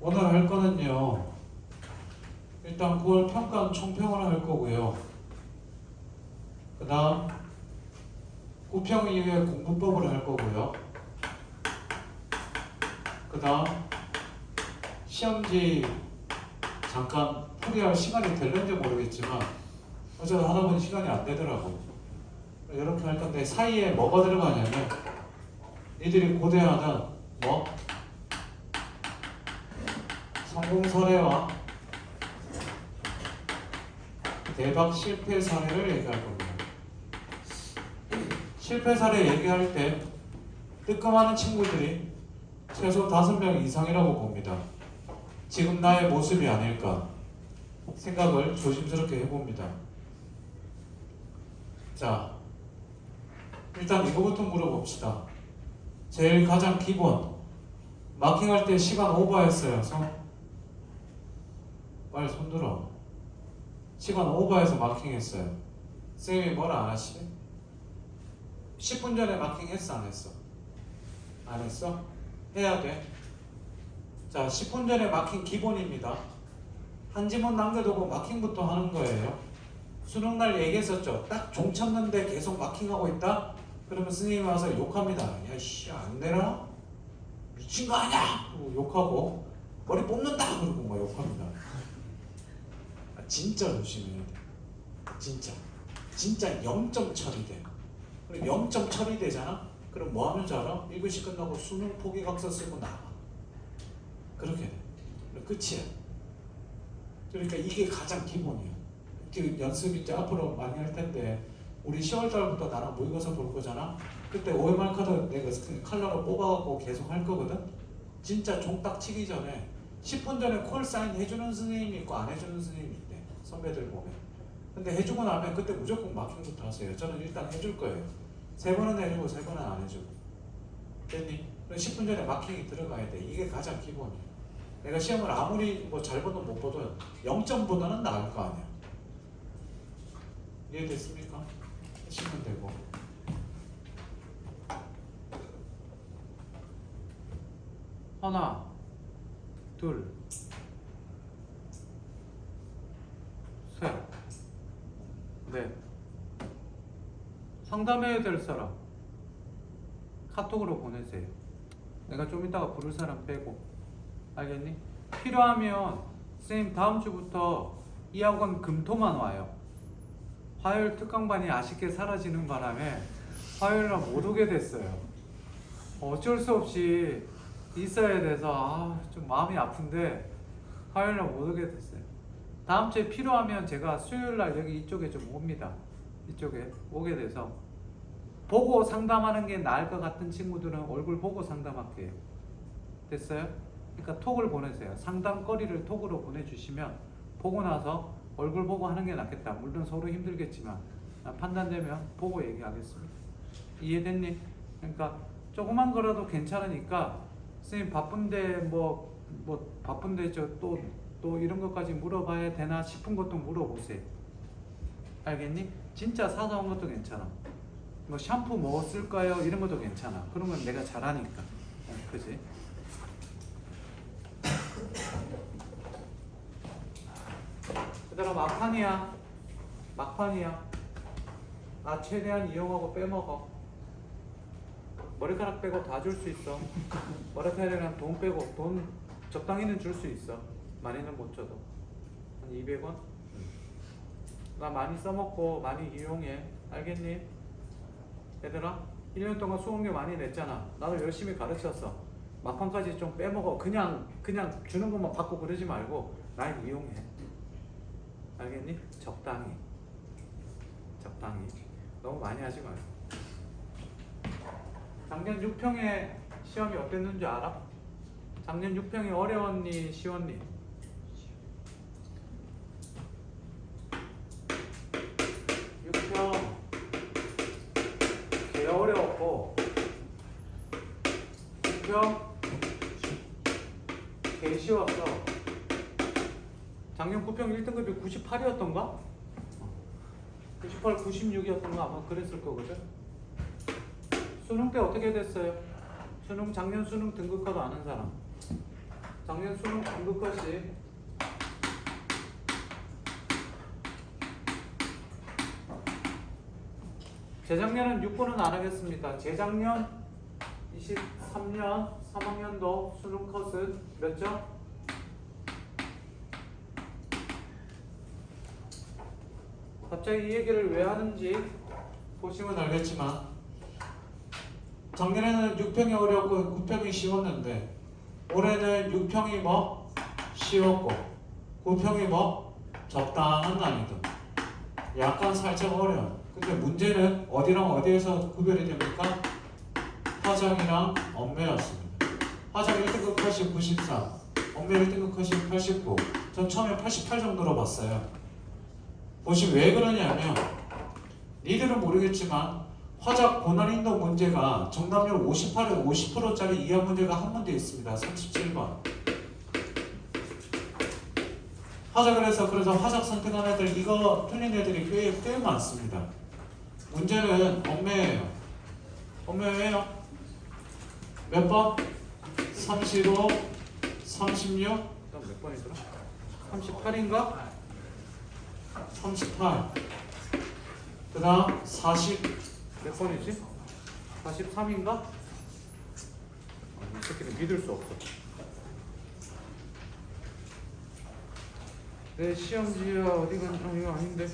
오늘 할 거는요. 일단 9월 평가는 총평을 할 거고요. 그 다음 9평 이후에 공부법을 할 거고요. 그 다음 시험지 잠깐 풀이할 시간이 될는지 모르겠지만 어제 하다 보니 시간이 안 되더라고. 이렇게 할 건데 사이에 뭐가 들어가냐면 니들이 고대하는 뭐 성공 사례와 대박 실패 사례를 얘기할 겁니다. 실패 사례 얘기할 때 뜨끔하는 친구들이 최소 5명 이상이라고 봅니다. 지금 나의 모습이 아닐까 생각을 조심스럽게 해봅니다. 자, 일단 이거부터 물어봅시다. 제일 가장 기본, 마킹할 때 시간 오버했어요. 빨리 손 들어. 시간 오버해서 마킹했어요. 쌤이 뭐라 안 하시네? 10분 전에 마킹했어 안 했어? 안 했어? 해야 돼. 자, 10분 전에 마킹 기본입니다. 한 지문 남겨두고 마킹부터 하는 거예요. 수능날 얘기했었죠. 딱 종 쳤는데 계속 마킹하고 있다? 그러면 스님이 와서 욕합니다. 야, 씨, 안 되나? 미친 거 아니야? 그리고 욕하고, 머리 뽑는다! 그러고 막 욕합니다. 진짜 조심해야 돼. 진짜 0점 처리돼. 그럼 0점 처리되잖아? 그럼 뭐 하면 줄 알아? 1교시 끝나고 수능 포기각서 쓰고 나와. 그렇게 돼. 끝이야. 그러니까 이게 가장 기본이야. 연습 이제 앞으로 많이 할 텐데 우리 10월 달부터 나랑 모의고사 볼 거잖아. 그때 OMR 카드 내가 컬러로 뽑아갖고 계속 할 거거든. 진짜 종 딱 치기 전에 10분 전에 콜 사인 해주는 선생님이 있고 안 해주는 선생님이 있대. 선배들 보면. 근데 해주고 나면 그때 무조건 마킹부터 하세요. 저는 일단 해줄 거예요. 3번은 해주고 3번은 안 해주고. 됐니? 10분 전에 마킹이 들어가야 돼. 이게 가장 기본이야. 내가 시험을 아무리 뭐 잘 보든 못 보든 0점보다는 나을 거 아니야. 이해됐습니까? 하시면 되고. 하나, 둘, 셋, 넷. 상담해야 될 사람 카톡으로 보내세요. 내가 좀 이따가 부를 사람 빼고. 알겠니? 필요하면 선생님 다음 주부터 이 학원 금토만 와요. 화요일 특강반이 아쉽게 사라지는 바람에 화요일날 못 오게 됐어요. 어쩔 수 없이 있어야 돼서 좀 마음이 아픈데 화요일날 못 오게 됐어요. 다음 주에 필요하면 제가 수요일날 여기 이쪽에 좀 옵니다. 이쪽에 오게 돼서 보고 상담하는 게 나을 것 같은 친구들은 얼굴 보고 상담할게요. 됐어요? 그러니까 톡을 보내세요. 상담거리를 톡으로 보내주시면 보고 나서 얼굴 보고 하는 게 낫겠다. 물론 서로 힘들겠지만 판단되면 보고 얘기하겠습니다. 이해됐니? 그러니까 조그만 거라도 괜찮으니까 선생님 바쁜데 뭐 바쁜데 또 이런 것까지 물어봐야 되나 싶은 것도 물어보세요. 알겠니? 진짜 사소한 것도 괜찮아. 뭐 샴푸 뭐 쓸까요? 이런 것도 괜찮아. 그런 건 내가 잘하니까. 그지? 얘들아 막판이야. 최대한 이용하고 빼먹어. 머리카락 빼고 다 줄 수 있어. 머리카락이랑 돈 빼고 돈 적당히는 줄 수 있어. 많이는 못 줘도 한 200원? 나 많이 써먹고 많이 이용해. 알겠니? 얘들아 1년 동안 수강료 많이 냈잖아. 나도 열심히 가르쳤어. 막판까지 좀 빼먹어. 그냥 주는 것만 받고 그러지 말고 날 이용해. 알겠니? 적당히 너무 많이 하지 말고. 작년 6평에 시험이 어땠는지 알아? 작년 6평이 어려웠니? 쉬웠니? 6평 개 어려웠고 6평 개 쉬웠어. 작년 9평 1등급이 98이었던가? 98, 96이었던가 아마 그랬을 거거든. 수능 때 어떻게 됐어요? 작년 수능 등급카드 아는 사람? 작년 수능 등급 컷이 재작년은 6번은 안 하겠습니다. 재작년 23년 3학년도 수능 컷은 몇 점? 갑자기 이 얘기를 왜 하는지 보시면 알겠지만 작년에는 6평이 어려웠고 9평이 쉬웠는데 올해는 6평이 뭐 쉬웠고 9평이 뭐 적당한 난이도 약간 살짝 어려운. 근데 문제는 어디랑 어디에서 구별이 됩니까? 화장이랑 엄매였습니다. 화장 1등급 컷이 93, 엄매 1등급 컷이 89. 전 처음에 88 정도로 봤어요. 보시면 왜 그러냐면 니들은 모르겠지만 화작 고난인도 문제가 정답률 58에 50%짜리 이하 문제가 한 문제 있습니다. 37번. 그래서 화작 선택한 애들 이거 틀린 애들이 꽤 많습니다. 문제는 엄매예요. 엄매예요. 몇 번? 35, 36. 몇 번이더라? 38인가? 38. 그 다음 40. 몇 번이지? 43인가? 이 새끼는 믿을 수 없어. 내 시험지야 어디 갔나? 이거 아닌데.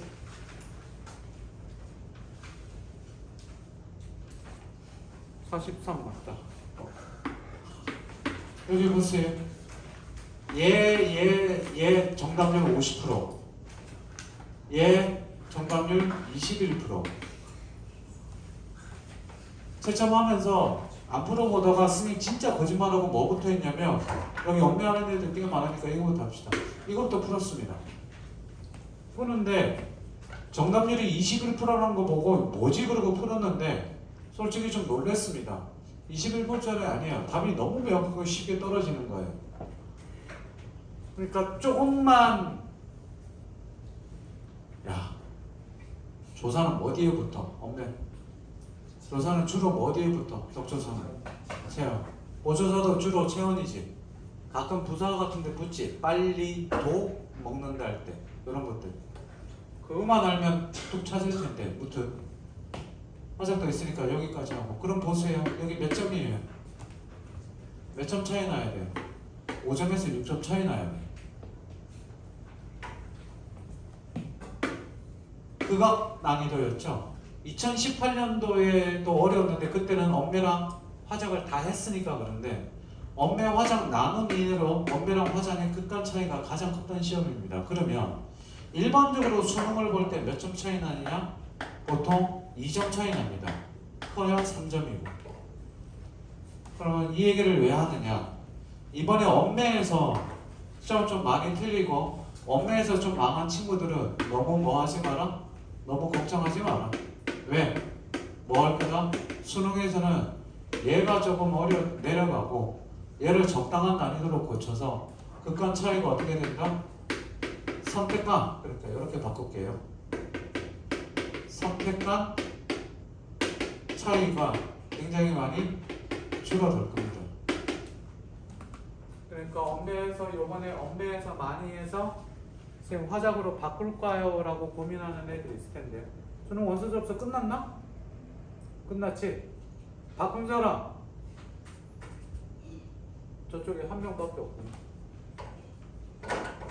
43 맞다. 여기 보세요. 얘 정답률 50%. 얘 정답률 21%. 채점하면서 안 풀어보다가 스님 진짜 거짓말하고 뭐 붙어있냐면 여기 엄매하는 애들 되게 많으니까 이거부터 합시다. 이것도 풀었습니다. 푸는데 정답률이 21%라는 거 보고 뭐지 그러고 풀었는데 솔직히 좀 놀랬습니다. 21%짜리 아니에요. 답이 너무 명확하고 쉽게 떨어지는 거예요. 그러니까 조금만 조사는 어디에 붙어? 엄매. 조사는 주로 어디에 붙어? 격조사는 체온. 보조사도 주로 체온이지. 가끔 부사 같은 데 붙지. 빨리 도 먹는다 할 때 이런 것들. 그것만 알면 뚝 찾을 텐데 무튼 화작도 있으니까 여기까지 하고. 그럼 보세요. 여기 몇 점이에요? 몇 점 차이 나야 돼요? 5점에서 6점 차이 나야 돼요. 극악 난이도였죠. 2018년도에 또 어려웠는데 그때는 엄매랑 화작을 다 했으니까 그런데 엄매 화작 나눈 이내로 엄매랑 화작의 극과 차이가 가장 컸던 시험입니다. 그러면 일반적으로 수능을 볼 때 몇 점 차이 나느냐? 보통 2점 차이 납니다. 커야 3점이고. 그러면 이 얘기를 왜 하느냐? 이번에 엄매에서 시험 좀 많이 틀리고 엄매에서 좀 망한 친구들은 너무 뭐 하지 마라? 너무 걱정하지 마라. 왜? 뭐 할 거다? 수능에서는 얘가 조금 내려가고 얘를 적당한 난이도로 고쳐서 극간 차이가 어떻게 된다? 선택관. 그러니까 이렇게 바꿀게요. 선택관 차이가 굉장히 많이 줄어들 겁니다. 그러니까 엄매에서 이번에 엄매에서 많이 해서 선생님 화작으로 바꿀까요? 라고 고민하는 애들이 있을 텐데 수능 원서 접수 끝났나? 끝났지? 바꾼 사람 저쪽에 한 명밖에 없구나.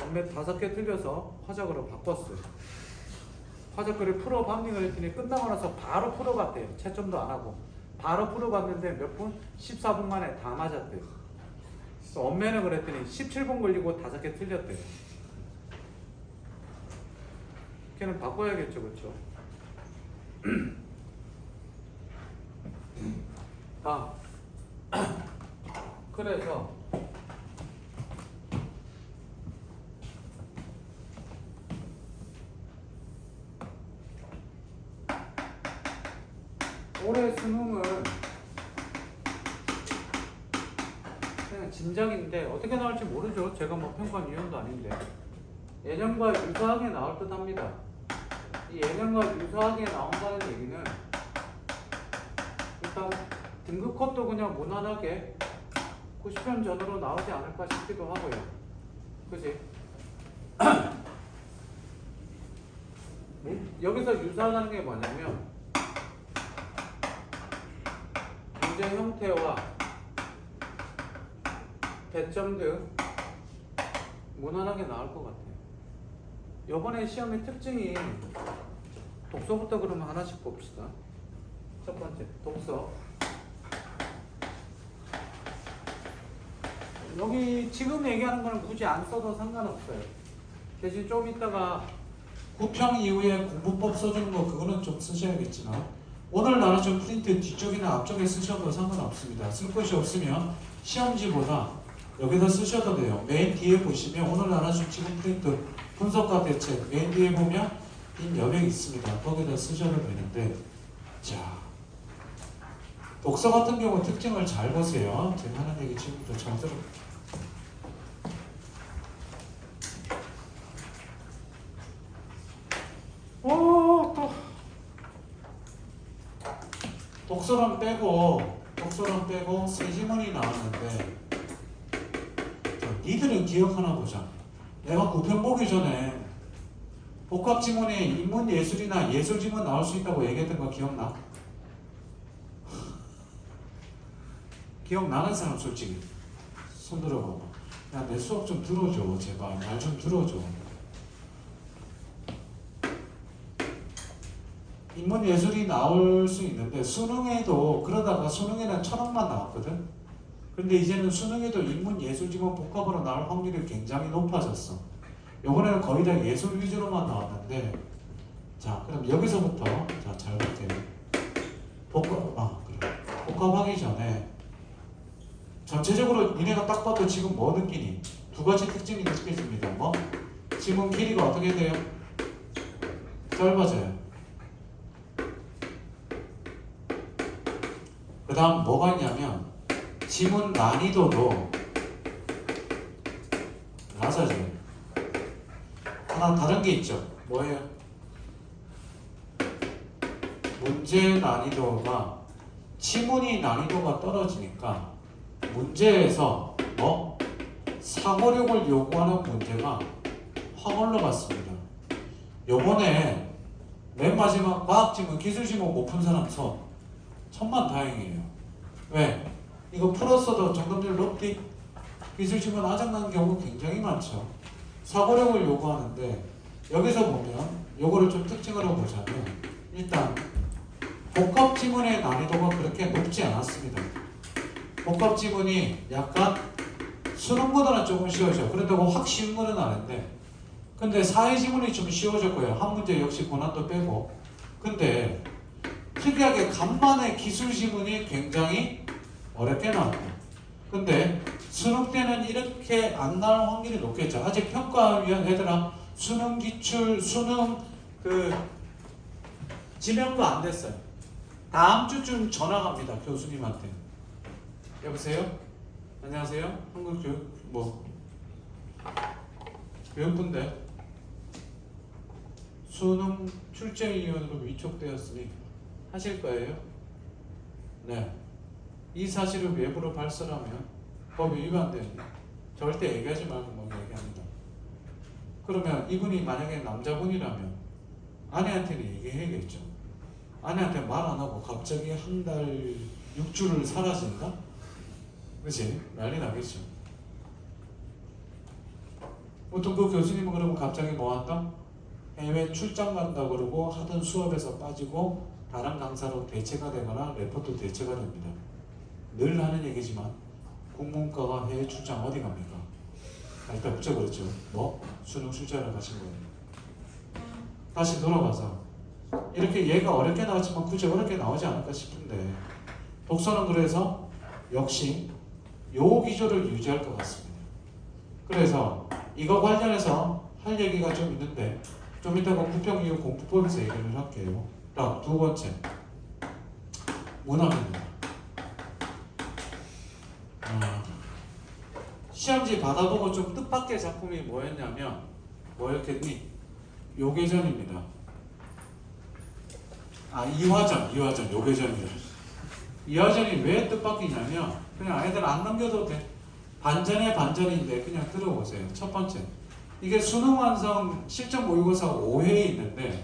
엄매 5개 틀려서 화작으로 바꿨어요. 화작글을 풀어봤닝을 했더니 끝나고 나서 바로 풀어봤대요. 채점도 안 하고 바로 풀어봤는데 몇 분? 14분 만에 다 맞았대요. 엄매는 그랬더니 17분 걸리고 5개 틀렸대요. 걔는 바꿔야겠죠, 그렇죠? 그래서 올해 수능은 그냥 짐작인데 어떻게 나올지 모르죠. 제가 뭐 평가위원도 아닌데 예전과 유사하게 나올 듯 합니다. 이 예전과 유사하게 나온다는 얘기는 일단 등급 컷도 그냥 무난하게 90점 전으로 나오지 않을까 싶기도 하고요. 그지? 여기서 유사하다는 게 뭐냐면 문제 형태와 배점 등 무난하게 나올 것 같아요. 이번에 시험의 특징이 독서부터 그러면 하나씩 봅시다. 첫 번째, 독서. 여기 지금 얘기하는 거는 굳이 안 써도 상관없어요. 대신 좀 이따가 구평 이후에 공부법 써주는 거 그거는 좀 쓰셔야겠지만 오늘 나눠준 프린트 뒤쪽이나 앞쪽에 쓰셔도 상관없습니다. 쓸 것이 없으면 시험지보다 여기다 쓰셔도 돼요. 맨 뒤에 보시면 오늘 나눠준 지금 프린트 분석과 대책 맨 뒤에 보면 빈 여백이 있습니다. 거기다 쓰셔도 되는데 자 독서 같은 경우 특징을 잘 보세요. 제가 하는 얘기 지금부터 잘 들어. 또 독서란 빼고 세 지문이 나왔는데 니들은 기억하나 보자. 내가 구편 보기 전에 복합 지문에 인문 예술이나 예술 지문 나올 수 있다고 얘기했던 거 기억나? 기억나는 사람 솔직히 손 들어봐봐. 야, 내 수업 좀 들어줘 제발. 말 좀 들어줘. 인문 예술이 나올 수 있는데 수능에도 그러다가 수능에는 1000원만 나왔거든. 근데 이제는 수능에도 인문 예술 지문 복합으로 나올 확률이 굉장히 높아졌어. 이번에는 거의 다 예술 위주로만 나왔는데 자 그럼 여기서부터 자 잘 볼게요. 복합하기 전에 전체적으로 니네가 딱 봐도 지금 뭐 느끼니? 두 가지 특징이 느껴집니다. 뭐? 지문 길이가 어떻게 돼요? 짧아져요. 그 다음 뭐가 있냐면 지문 난이도도 낮아져요. 하나 다른 게 있죠. 뭐예요? 문제 난이도가 지문이 난이도가 떨어지니까 문제에서 뭐? 사고력을 요구하는 문제가 확 올라갔습니다. 요번에 맨 마지막 과학지문, 기술지문 못 푼 사람 손 천만다행이에요. 왜? 이거 풀었어도 정답률 높디? 기술지문 아작나는 경우 굉장히 많죠. 사고력을 요구하는데 여기서 보면 요거를 좀 특징으로 보자면 일단 복합지문의 난이도가 그렇게 높지 않았습니다. 복합지문이 약간 수능보다는 조금 쉬워져. 그렇다고 확 쉬운 거는 아닌데 근데 사회지문이 좀 쉬워졌고요. 한 문제 역시 고난도 빼고 근데 특이하게 간만에 기술지문이 굉장히 어렵게 나왔고 근데 수능 때는 이렇게 안 나올 확률이 높겠죠. 아직 평가위원 얘들아 수능 기출 수능 지명도 안 됐어요. 다음 주쯤 전화 갑니다. 교수님한테. 여보세요? 안녕하세요? 한국교육 교육부인데 수능 출제위원으로 위촉되었으니 하실 거예요? 네. 이 사실을 외부로 발설하면 법이 위반됩니다. 절대 얘기하지 말고 뭐 얘기합니다. 그러면 이분이 만약에 남자분이라면 아내한테는 얘기해야겠죠. 아내한테 말 안 하고 갑자기 한 달 6주를 사라진다? 그치? 난리 나겠죠. 보통 그 교수님은 그러면 갑자기 뭐 한다? 해외 출장 간다 그러고 하던 수업에서 빠지고 다른 강사로 대체가 되거나 레포트 대체가 됩니다. 늘 하는 얘기지만 국문과가 해외 출장 어디 갑니까? 일단 붙여버렸죠. 뭐? 수능 출제하러 가신 거예요. 다시 돌아가서 이렇게 얘가 어렵게 나왔지만 굳이 어렵게 나오지 않을까 싶은데 독서는 그래서 역시 요 기조를 유지할 것 같습니다. 그래서 이거 관련해서 할 얘기가 좀 있는데 좀 이따가 부평 이후 공부법에서 얘기를 할게요. 다음 두 번째 문항입니다. 시험지 받아보고 좀 뜻밖의 작품이 뭐였냐면 뭐였겠니? 요괴전입니다. 이화전 요괴전이래. 이화전이 왜 뜻밖이냐면 그냥 아이들 안 넘겨도 돼. 반전의 반전인데 그냥 들어보세요. 첫 번째, 이게 수능 완성 실전 모의고사 5회에 있는데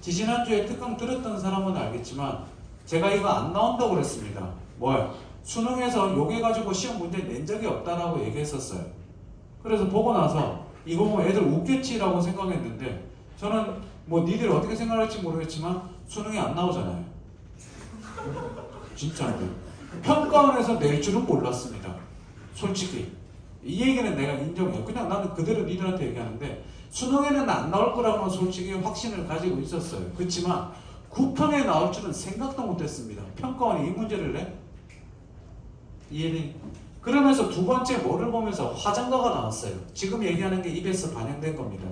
지지난주에 특강 들었던 사람은 알겠지만 제가 이거 안 나온다고 그랬습니다. 뭐야? 수능에서 요게 가지고 시험 문제 낸 적이 없다라고 얘기했었어요. 그래서 보고 나서 이거 보면 애들 웃겠지라고 생각했는데 저는 뭐 니들 어떻게 생각할지 모르겠지만 수능이 안 나오잖아요. 진짜로. 평가원에서 낼 줄은 몰랐습니다. 솔직히. 이 얘기는 내가 인정해요. 그냥 나는 그대로 니들한테 얘기하는데 수능에는 안 나올 거라고는 솔직히 확신을 가지고 있었어요. 그렇지만 9평에 나올 줄은 생각도 못했습니다. 평가원이 이 문제를 내? 이해되니? 그러면서 두 번째 뭐를 보면서 화장가가 나왔어요. 지금 얘기하는 게 입에서 반영된 겁니다.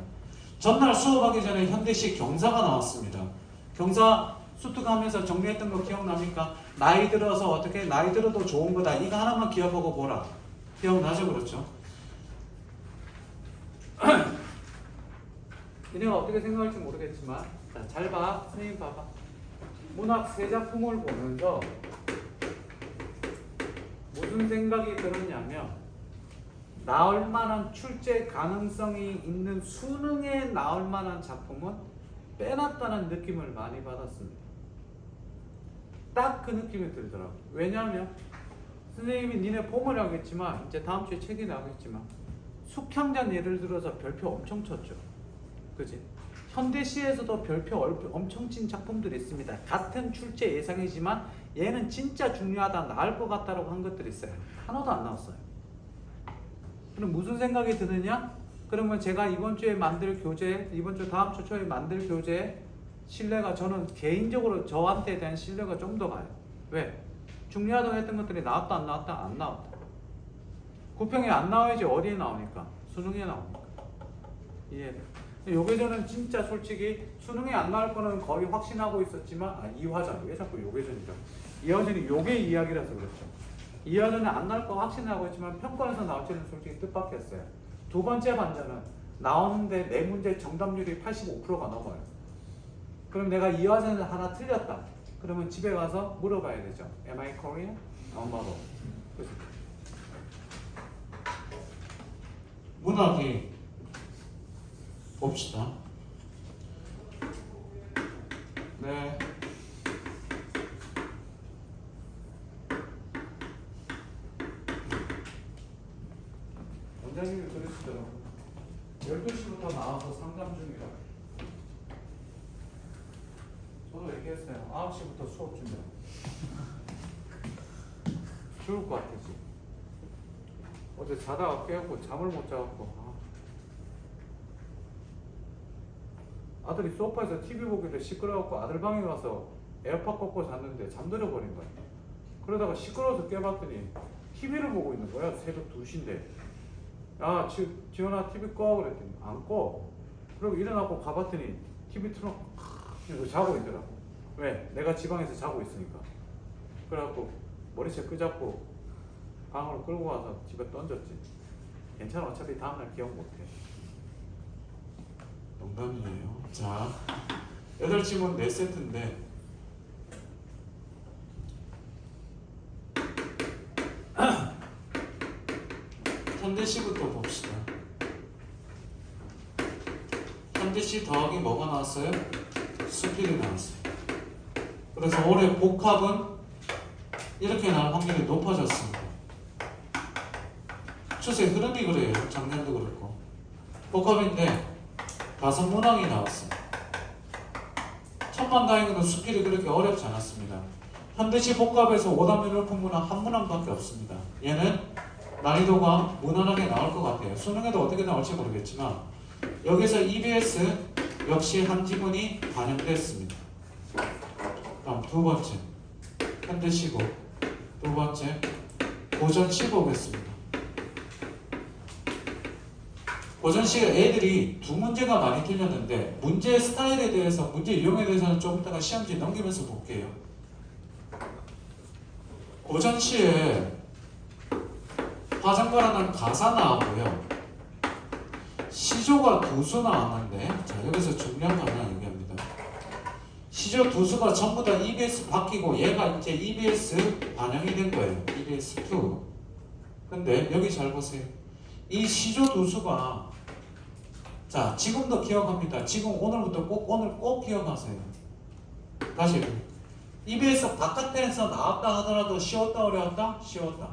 전날 수업하기 전에 현대시 경사가 나왔습니다. 경사 수특하면서 정리했던 거 기억납니까? 나이 들어서 어떻게 나이 들어도 좋은 거다. 이거 하나만 기억하고 보라. 기억나죠? 그렇죠? 니네가 어떻게 생각할지 모르겠지만 자, 잘 봐. 선생님 봐봐. 문학 세 작품을 보면서 무슨 생각이 들었냐면 나올 만한 출제 가능성이 있는 수능에 나올 만한 작품은 빼놨다는 느낌을 많이 받았습니다. 딱 그 느낌이 들더라고요. 왜냐하면 선생님이 니네 보면 알겠지만 이제 다음 주에 책이 나오겠지만 숙향전 예를 들어서 별표 엄청 쳤죠. 그지? 현대시에서도 별표 엄청 친 작품들이 있습니다. 같은 출제 예상이지만 얘는 진짜 중요하다, 나을 것 같다라고 한 것들이 있어요. 하나도 안 나왔어요. 그럼 무슨 생각이 드느냐? 그러면 제가 이번 주에 만들 교재, 이번 주 다음 주 초에 만들 교재 신뢰가 저는 개인적으로 저한테 대한 신뢰가 좀 더 가요. 왜? 중요하다고 했던 것들이 나왔다 안 나왔다? 안 나왔다. 9평에 안 나와야지 어디에 나오니까? 수능에 나오니까. 이해돼? 요게 저는 진짜 솔직히 수능에 안 나올 거는 거의 확신하고 있었지만 이화전 왜 자꾸 요게전이죠? 이화전이 요게 이야기라서 그렇죠. 이화전은 안 나올 거 확신하고 있지만 평가에서 나올지는 솔직히 뜻밖이었어요. 두 번째 반전은 나오는데 내 문제 정답률이 85%가 넘어요. 그럼 내가 이화전을 하나 틀렸다. 그러면 집에 가서 물어봐야 되죠. Am I Korean? 엄마도. 그렇죠. 문학이 봅시다. 네. 원장님이 그러시더라고요. 12시부터 나와서 상담 중이라. 저도 얘기했어요. 9시부터 수업 준비하고. 죽을 것 같았지. 어제 자다가 깨고 잠을 못 자갖고. 아들이 소파에서 TV 보길래 시끄러워갖고 아들 방에 가서 에어팟 꽂고 잤는데 잠들어 버린 거야. 그러다가 시끄러워서 깨봤더니 TV를 보고 있는 거야. 새벽 2시인데. 야, 지원아 TV 꺼 그랬더니 안 꺼. 그리고 일어나고 가봤더니 TV 틀어놓고 이러고 자고 있더라고. 왜? 내가 지방에서 자고 있으니까. 그래갖고 머리채 끄잡고 방으로 끌고 와서 집에 던졌지. 괜찮아. 어차피 다음날 기억 못해. 농담이에요. 자, 8질문 4세트인데 현대시부터 봅시다. 현대시 더하기 뭐가 나왔어요? 수필이 나왔어요. 그래서 올해 복합은 이렇게 나올 확률이 높아졌습니다. 추세 흐름이 그래요. 작년도 그렇고. 복합인데 5문항이 나왔어요. 천만다행히도 수필이 그렇게 어렵지 않았습니다. 현대시 복합에서 5단계 높은 문항 1문항밖에 없습니다. 얘는 난이도가 무난하게 나올 것 같아요. 수능에도 어떻게 나올지 모르겠지만 여기서 EBS 역시 한 지문이 반영됐습니다. 다음 두 번째 현대시고, 두 번째 고전시 보겠습니다. 고전시가 애들이 두 문제가 많이 틀렸는데 문제 스타일에 대해서, 문제 유형에 대해서는 좀 이따가 시험지 넘기면서 볼게요. 고전시에 화장가라는 가사 나오고요. 시조가 2수 나왔는데, 자 여기서 중요한 거 하나 얘기합니다. 시조 2수가 전부 다 EBS 바뀌고 얘가 이제 EBS 반영이 된 거예요. EBS2. 근데 여기 잘 보세요. 이 시조 두수가 자 지금도 기억합니다. 지금 오늘부터 오늘 꼭 기억하세요. 다시 입에서 바깥에서 나왔다 하더라도 쉬웠다 어려웠다? 쉬웠다.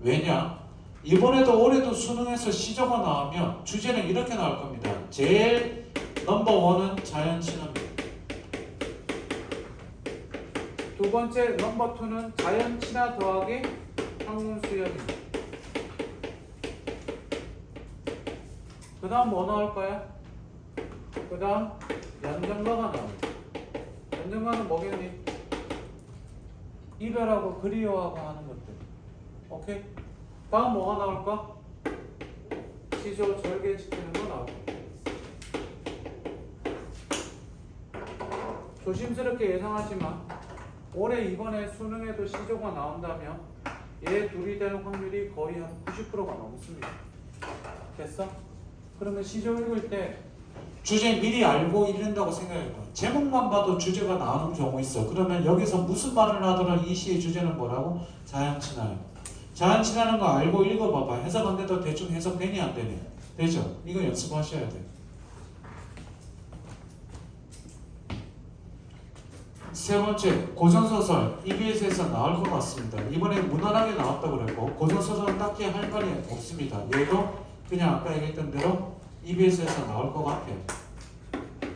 왜냐? 이번에도 올해도 수능에서 시조가 나오면 주제는 이렇게 나올 겁니다. 제일 넘버원은 자연 친화입니다. 두 번째 넘버 2는 자연 친화 더하기 학문 수열입니다. 그 다음 뭐 나올 거야? 그 다음 연정가가 나옵니다. 연정가는 뭐겠니? 이별하고 그리워하고 하는 것들. 오케이? 다음 뭐가 나올까? 시조 절개시키는 거 나올 거야. 조심스럽게 예상하지만 올해 이번에 수능에도 시조가 나온다면 얘 둘이 되는 확률이 거의 한 90%가 넘습니다. 됐어? 그러면 시조 읽을 때 주제 미리 알고 읽는다고 생각해봐. 제목만 봐도 주제가 나오는 경우 있어. 그러면 여기서 무슨 말을 하더라도 이 시의 주제는 뭐라고? 자연친화예요. 자연친화는 거 알고 읽어봐봐. 해석 안 돼도 대충 해석 되니 안 되니? 되죠? 이거 연습하셔야 돼. 세 번째, 고전소설 EBS에서 나올 것 같습니다. 이번에 무난하게 나왔다고 그랬고 고전소설은 딱히 할 말이 없습니다. 얘도 그냥 아까 얘기했던 대로 EBS에서 나올 것 같아요.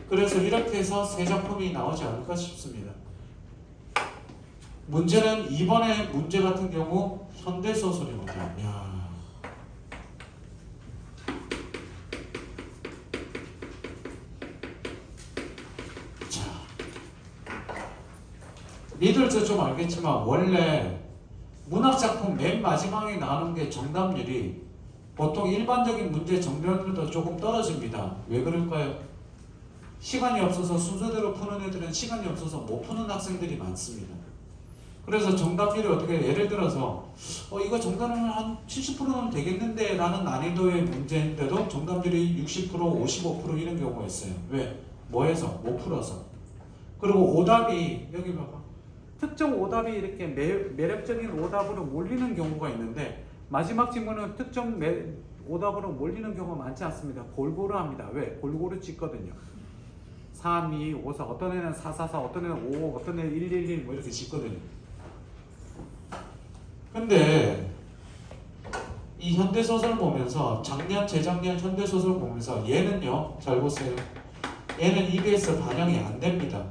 그래서 이렇게 해서 세 작품이 나오지 않을까 싶습니다. 문제는 이번에 문제 같은 경우 현대소설입니다. 야. 니들도 좀 알겠지만 원래 문학작품 맨 마지막에 나오는 게 정답률이 보통 일반적인 문제 정답률보다 조금 떨어집니다. 왜 그럴까요? 시간이 없어서 순서대로 푸는 애들은 시간이 없어서 못 푸는 학생들이 많습니다. 그래서 정답률이 어떻게 예를 들어서 이거 정답은 한 70%는 되겠는데 라는 난이도의 문제인데도 정답률이 60% 55% 이런 경우가 있어요. 왜? 뭐해서? 못 풀어서. 그리고 오답이 여기 봐봐. 특정 오답이 이렇게 매력적인 오답으로 몰리는 경우가 있는데 마지막 질문은 특정 오답으로 몰리는 경우가 많지 않습니다. 골고루 합니다. 왜? 골고루 찍거든요. 3, 2, 5, 4 어떤 애는 4, 4, 4 어떤 애는 5, 어떤 애는 1, 1, 1 뭐 이렇게 찍거든요. 근데 이 현대소설 보면서 작년, 재작년 현대소설 보면서 얘는요. 잘 보세요. 얘는 EBS 반영이 안 됩니다.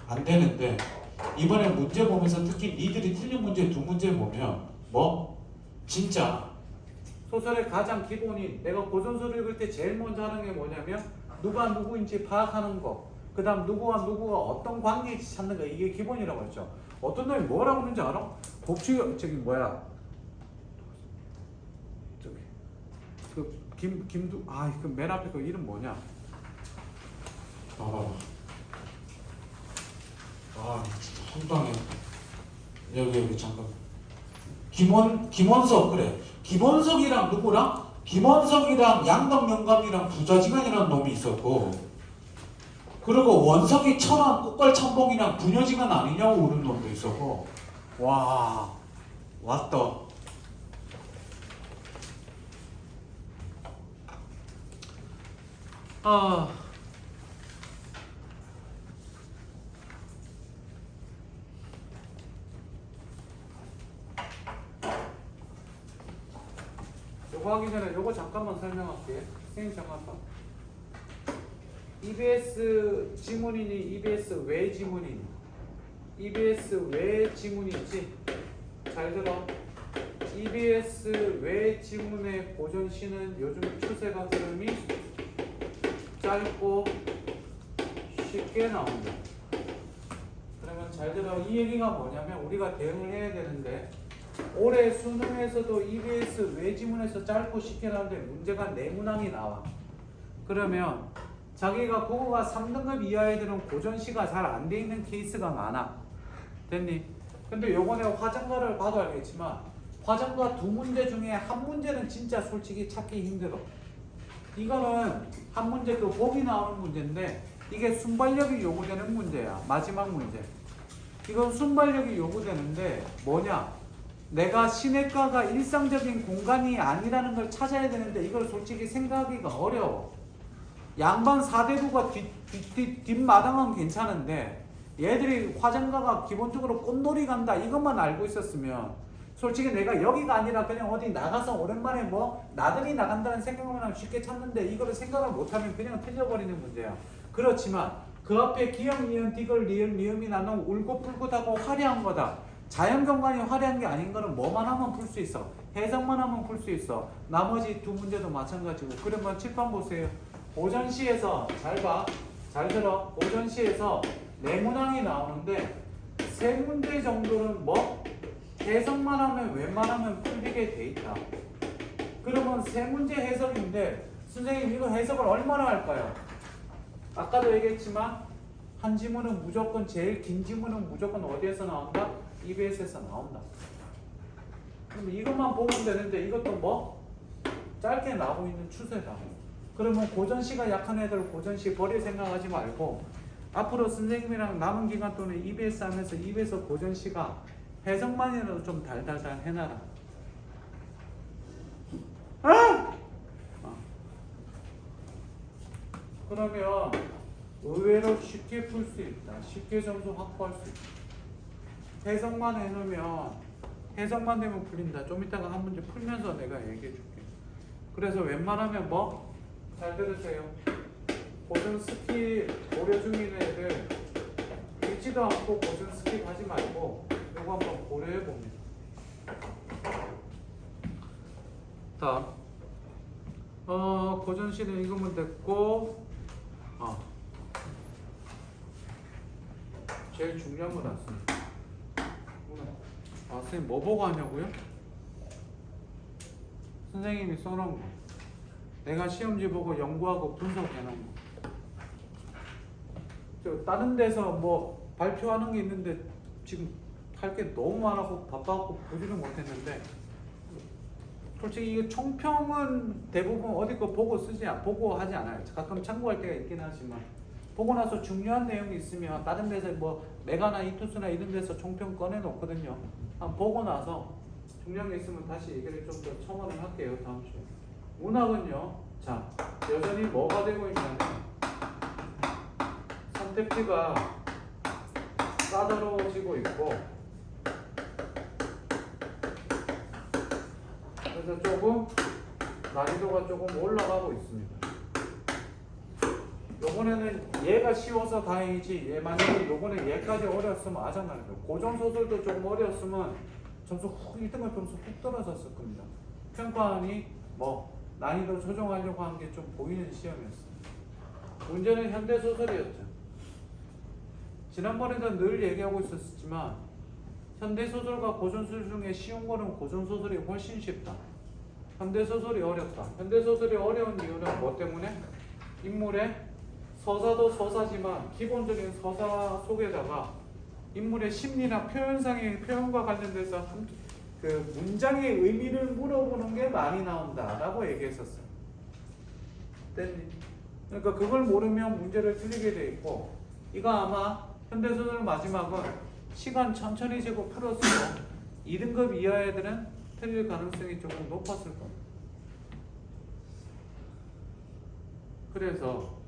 안 되는데 이번에 문제 보면서 특히 니들이 틀린 문제 두 문제 보면 뭐? 진짜 소설의 가장 기본이 내가 고전소설 읽을 때 제일 먼저 하는 게 뭐냐면 누가 누구인지 파악하는 거, 그 다음 누구와 누구가 어떤 관계인지 찾는 거, 이게 기본이라고 했죠. 어떤 놈이 뭐라고 하는지 알아? 저기 뭐야 저기 그 맨 앞에 그 이름 뭐냐? 봐봐. 진짜 황당해. 여기 잠깐. 김원석 그래. 김원석이랑 누구랑? 김원석이랑 양덕영감이랑 부자지간이라는 놈이 있었고, 그리고 원석이 천안 꽃갈참봉이랑 부녀지간 아니냐고 그런 놈도 있었고. 와 왔다. 요거 하기 전에 요거 잠깐만 설명할게. 선생님 잠깐만. EBS 지문이니 EBS 외 지문이니? EBS 외 지문이지? 잘 들어. EBS 외 지문의 고전시는 요즘 추세가 흐름이 짧고 쉽게 나온다. 그러면 잘 들어. 이 얘기가 뭐냐면 우리가 대응을 해야 되는데 올해 수능에서도 EBS 외지문에서 짧고 쉽게 나오는데 문제가 네문항이 나와. 그러면 자기가 국어가 3등급 이하 애들은 고전시가 잘 안 돼 있는 케이스가 많아. 됐니? 근데 요번에 화전가를 봐도 알겠지만 화전가 두 문제 중에 한 문제는 진짜 솔직히 찾기 힘들어. 이거는 한 문제 그 보기 나오는 문제인데 이게 순발력이 요구되는 문제야. 마지막 문제. 이건 순발력이 요구되는데 뭐냐? 내가 시내가가 일상적인 공간이 아니라는 걸 찾아야 되는데 이걸 솔직히 생각하기가 어려워. 양반 4대부가 뒷마당은 괜찮은데 얘들이 화장가가 기본적으로 꽃놀이 간다 이것만 알고 있었으면 솔직히 내가 여기가 아니라 그냥 어디 나가서 오랜만에 뭐 나들이 나간다는 생각만 하면 쉽게 찾는데 이거를 생각을 못하면 그냥 틀려버리는 문제야. 그렇지만 그 앞에 기역, 니은, 디귿, 리을, 미음이 나는 울긋불긋하고 화려한 거다. 자연경관이 화려한 게 아닌 거는 뭐만 하면 풀 수 있어. 해석만 하면 풀 수 있어. 나머지 두 문제도 마찬가지고. 그러면 칠판 보세요. 오전시에서 잘 봐. 잘 들어. 오전시에서 네문항이 나오는데 세 문제 정도는 뭐? 해석만 하면 웬만하면 풀리게 돼 있다. 그러면 세 문제 해석인데 선생님 이거 해석을 얼마나 할까요? 아까도 얘기했지만 한 지문은 무조건 제일 긴 지문은 무조건 어디에서 나온다? EBS에서 나온다. 그럼 이것만 보면 되는데 이것도 뭐? 짧게 나오고 있는 추세다. 그러면 고전시가 약한 애들 고전시 버릴 생각하지 말고 앞으로 선생님이랑 남은 기간 동안 EBS 하면서 EBS 고전시가 해석만이라도 좀 달달달 해놔라. 그러면 의외로 쉽게 풀 수 있다. 쉽게 점수 확보할 수 있다. 해석만 해놓으면 해석만 되면 풀린다. 좀 이따가 한 문제 풀면서 내가 얘기해 줄게. 그래서 웬만하면 뭐? 잘 들으세요. 고전 스킵 고려 중인 애들 읽지도 않고 고전 스킵 하지 말고 이거 한번 고려해 봅니다. 다음 고전시는 읽으면 됐고 제일 중요한 거 났습니다. 선생님 뭐 보고 하냐고요? 선생님이 써놓은 거 내가 시험지 보고 연구하고 분석해 놓은 거. 저 다른 데서 뭐 발표하는 게 있는데 지금 할 게 너무 많아서 바빠갖고 보지를 못했는데 솔직히 이게 총평은 대부분 어디 거 보고 보고 하지 않아요. 가끔 참고할 때가 있긴 하지만 보고 나서 중요한 내용이 있으면 다른 데서 뭐 메가나 이투스나 이런 데서 총평 꺼내 놓거든요. 한번 보고 나서 중요한 게 있으면 다시 얘기를 좀 더 첨언을 할게요. 다음 주에. 문학은요. 자, 여전히 뭐가 되고 있냐면 선택지가 까다로워지고 있고 그래서 조금 난이도가 조금 올라가고 있습니다. 요번에는 얘가 쉬워서 다행이지 얘 만약에 요번에 얘까지 어려웠으면 아장난이죠. 고전소설도 조금 어려웠으면 점수 1등급 점수 훅 떨어졌을 겁니다. 평가원이 뭐 난이도 조정하려고 한 게 좀 보이는 시험이었습니다. 문제는 현대소설이었죠. 지난번에도 늘 얘기하고 있었지만 현대소설과 고전소설 중에 쉬운 거는 고전소설이 훨씬 쉽다. 현대소설이 어렵다. 현대소설이 어려운 이유는 뭐 때문에? 인물의 서사도 서사지만 기본적인 서사 속에다가 인물의 심리나 표현상의 표현과 관련돼서 그 문장의 의미를 물어보는 게 많이 나온다라고 얘기했었어요. 그러니까 그걸 모르면 문제를 틀리게 돼 있고 이거 아마 현대소설 마지막은 시간 천천히 재고 풀었으면 2등급 이하 애들은 틀릴 가능성이 조금 높았을 겁니다. 그래서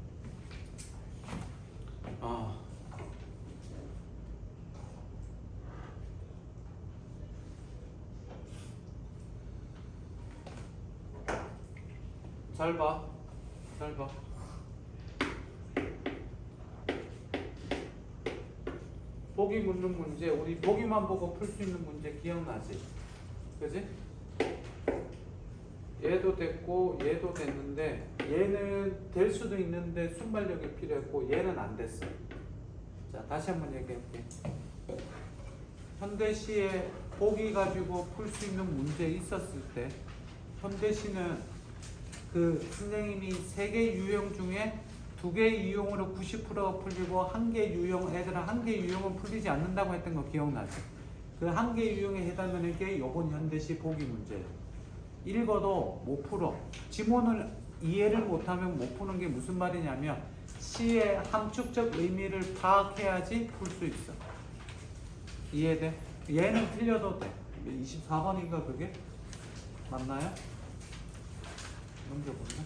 잘 봐. 보기 묻는 문제, 우리 보기만 보고 풀 수 있는 문제 기억나지? 그지? 얘도 됐고 얘도 됐는데 얘는 될 수도 있는데 순발력이 필요했고 얘는 안 됐어. 자, 다시 한번 얘기할게. 현대시에 보기 가지고 풀 수 있는 문제 있었을 때 현대시는 그 선생님이 3개 유형 중에 2개 유형으로 90%가 풀리고 1개 유형 애들은 1개 유형은 풀리지 않는다고 했던 거 기억나지? 그 1개 유형에 해당하는 게 요번 현대시 보기 문제예요. 읽어도 못 풀어. 지문을 이해를 못하면 못 푸는 게 무슨 말이냐면 시의 함축적 의미를 파악해야지 풀 수 있어. 이해돼? 얘는 틀려도 돼. 24번인가 그게? 맞나요? 넘겨볼래?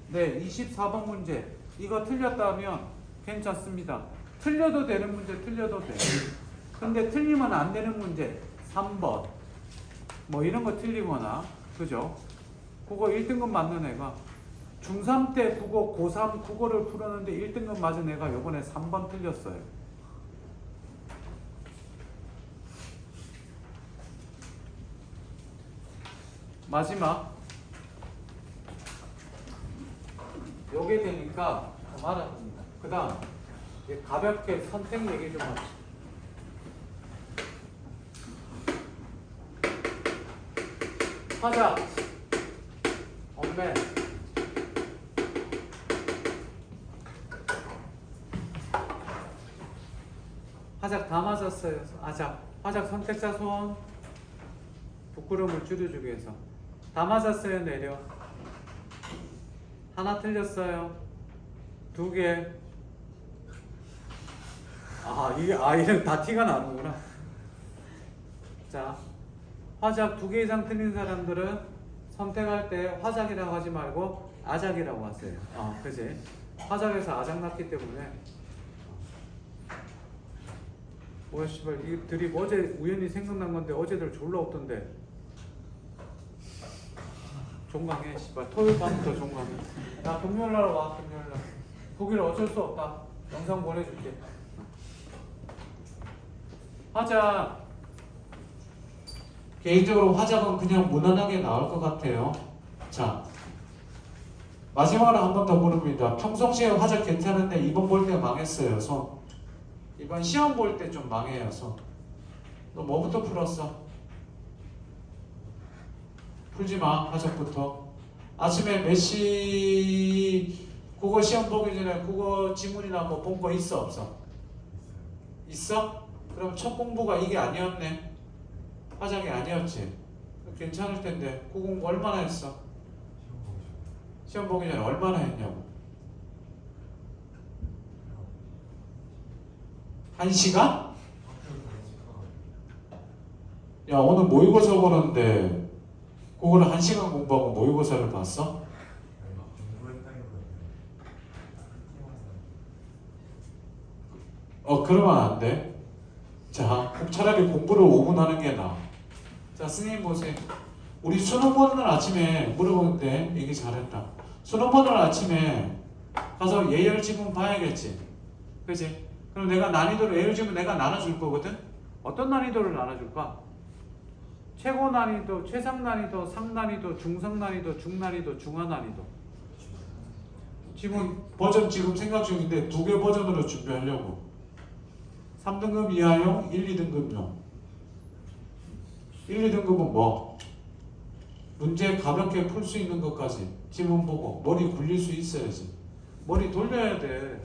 네, 24번 문제. 이거 틀렸다면 괜찮습니다. 틀려도 되는 문제, 틀려도 돼. 근데 틀리면 안 되는 문제, 3번. 뭐 이런 거 틀리거나, 그죠? 국어 1등급 맞는 애가 중3 때 국어, 고3 국어를 풀었는데 1등급 맞은 애가 요번에 3번 틀렸어요. 마지막. 요게 되니까 좀 알아봅니다. 그 다음, 가볍게 선택 얘기 좀 합시다. 화자, 엄매, 화작 다 맞았어요. 화작 선택자 손. 부끄러움을 줄여주기 위해서. 다 맞았어요. 내려. 하나 틀렸어요. 2개. 이런 다 티가 나는구나. 자, 화작 2개 이상 틀린 사람들은 선택할 때 화작이라고 하지 말고 아작이라고 하세요. 그지? 화작에서 아작 났기 때문에. 뭐야, 씨발, 이 드립 어제 우연히 생각난 건데 어제들 졸라 없던데. 종강해, 씨발. 토요일 밤부터 종강해. 야, 금요일날 와, 금요일날. 거기는 어쩔 수 없다. 영상 보내줄게. 화작. 개인적으로 화작은 그냥 무난하게 나올 것 같아요. 자, 마지막으로 한 번 더 물어봅니다. 평상시에 화작 괜찮은데 이번 볼 때 망했어요. 손. 이번 시험 볼 때 좀 망해요. 손. 너 뭐부터 풀었어? 풀지 마. 화작부터. 아침에 몇 시 국어 시험 보기 전에 국어 지문이나 뭐 본 거 있어 없어? 있어? 그럼 첫 공부가 이게 아니었네. 화작이 아니었지. 괜찮을 텐데. 국어 공부 얼마나 했어? 시험 보기 전에 얼마나 했냐고. 1시간? 야, 오늘 모의고사 보는데 그거를 1시간 공부하고 모의고사를 봤어? 그러면 안 돼. 자, 차라리 공부를 5분 하는 게 나아. 자, 선생님 보세요. 우리 수능 보는 날 아침에 물어보는데 얘기 잘했다. 수능 보는 날 아침에 가서 예열 지문 봐야겠지. 그치? 그럼 내가 난이도를 예열 지문 내가 나눠줄 거거든? 어떤 난이도를 나눠줄까? 최고 난이도, 최상 난이도, 상 난이도, 중상 난이도, 중 난이도, 중하 난이도. 지금 버전 지금 생각 중인데 2개 버전으로 준비하려고. 3등급 이하용, 1, 2등급용. 1, 2등급은 뭐? 문제 가볍게 풀 수 있는 것까지 지문 보고 머리 굴릴 수 있어야지. 머리 돌려야 돼.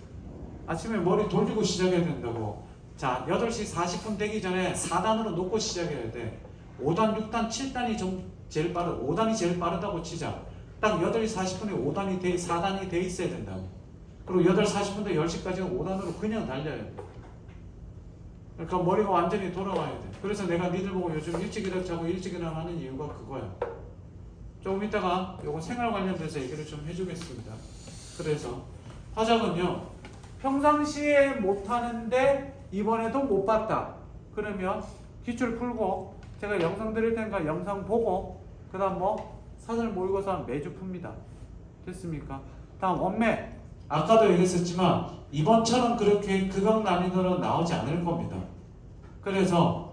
아침에 머리 돌리고 시작해야 된다고. 자, 8시 40분 되기 전에 4단으로 놓고 시작해야 돼. 5단, 6단, 7단이 좀 제일 빠르. 5단이 제일 빠르다고 치자. 딱 8시 40분에 4단이 돼 있어야 된다고. 그리고 8시 40분부터 10시까지는 5단으로 그냥 달려야 돼. 그러니까 머리가 완전히 돌아와야 돼. 그래서 내가 니들 보고 요즘 일찍 일어나자고 일찍 일어나는 이유가 그거야. 조금 이따가 요거 생활 관련돼서 얘기를 좀 해주겠습니다. 그래서 화작은요, 평상시에 못하는데 이번에도 못 봤다. 그러면 기출 풀고 제가 영상 드릴 테니까 영상 보고 그 다음 뭐 사설 모의고사 매주 풉니다. 됐습니까? 다음 엄매. 아까도 얘기했었지만 이번처럼 그렇게 극악 난이도는 나오지 않을 겁니다. 그래서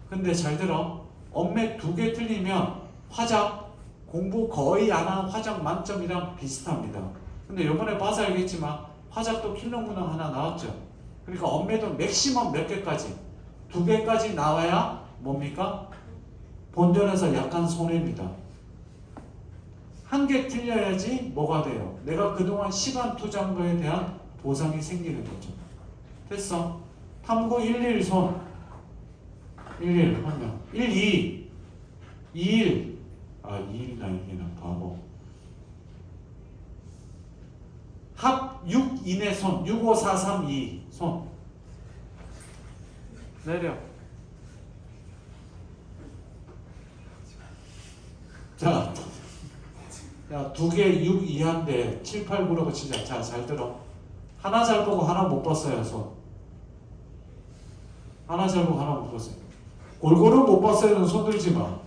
근데 잘 들어. 엄매 2개 틀리면 화작 공부 거의 안 한 화작 만점이랑 비슷합니다. 근데 요번에 봐서 알겠지만 화작도 킬러 문항 하나 나왔죠. 그러니까 엄매도 맥시멈 몇 개까지? 2개까지 나와야 뭡니까? 본전에서 약간 손해입니다. 1개 틀려야지 뭐가 돼요? 내가 그동안 시간 투자한 거에 대한 보상이 생기는 거죠. 됐어? 탐구 11 손. 11 한 명. 12 21 21나 이게나 바보. 합 6 이내 손. 65432 손. 내려. 자, 야, 2개 6 이하인데 7, 8, 9라고 치자. 자, 잘 들어. 하나 잘 보고 하나 못 봤어요, 손. 하나 잘 보고 하나 못 봤어요. 골고루 못 봤어요는 손 들지 마.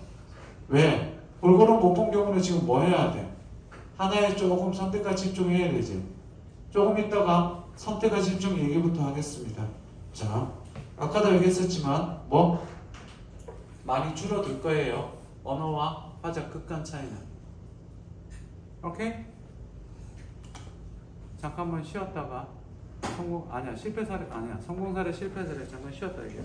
왜? 골고루 못 본 경우는 지금 뭐 해야 돼? 하나에 조금 선택과 집중해야 되지. 조금 있다가 선택과 집중 얘기부터 하겠습니다. 자, 아까도 얘기했었지만 뭐? 많이 줄어들 거예요. 언어와 화자 극한 차이는. 오케이? 잠깐만 쉬었다가 성공 사례 실패 사례 잠깐 쉬었다 얘기해.